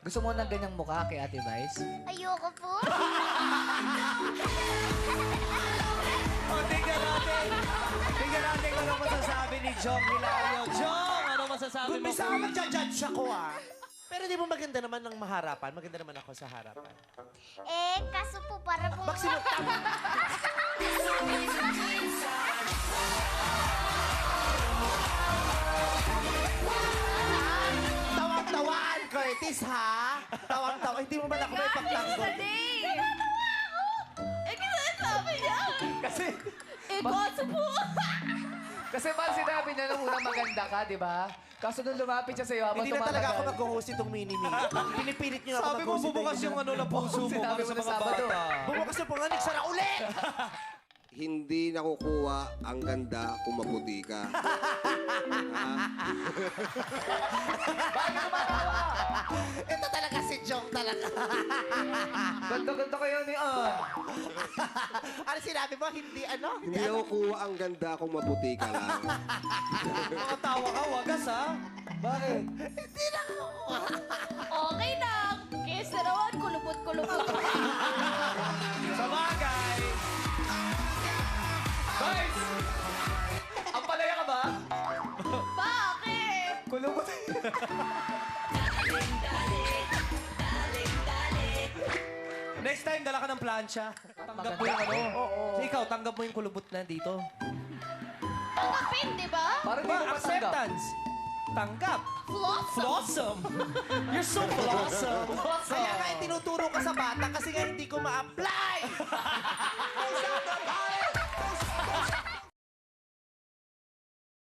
Gusto mo ng ganyang mukha kay Ate Vice? Ayoko po. O, tingnan natin. Tingnan natin kung ano masasabi ni Jong Hilario. Jong, ano masasabi mo? Gumbisa ako mag-judge ako, ah. Pero di mo maganda naman ng maharapan. Maganda naman ako sa harapan. Kaso po para po... Magsinot Tawang-tawaan, Curtis, ha? Tawang-tawaan. Hindi mo man ako may pagtanggol. sabi niya. Kasi, Kaso po. kasi man sinabi niya nung unang maganda ka, di ba? Kaso nung lumapit siya sa'yo habang Hindi na talaga ako tumatagal. mag-host itong mini-me. Pinipilit niyo ako Sabi mo, mag-host. bubukas yung ano na puso mo Sinabi para mo sa na mga Sabado. bata. Bumukas yung panganik, sara ulit! Hindi nakukuha ang ganda kung maputi ka. Bakit kumatawa? Ito talaga si Jong talaga. Ganda-ganda kayo ni Ann. Ano sinabi mo? Hindi ano? Hindi nakukuha ang ganda kung maputi ka lang. Mga tawa ka, wagas ha? Bakit? Okay lang. Kesa rawan, kulubot-kulubot. Sa bagay. Vice! Ang palaya ka ba? Bakit? Kulubot. Next time, dala ka ng plancha. Tanggap mo yung ano. So, ikaw, tanggap mo yung kulubot na dito. Tanggapin, di ba? Parang di mo Ba, matanggap. acceptance. Tanggap. Flossom. Flossom. You're so blossom. Kaya nga tinuturo ka sa bata kasi nga hindi ko ma-apply! Kung sa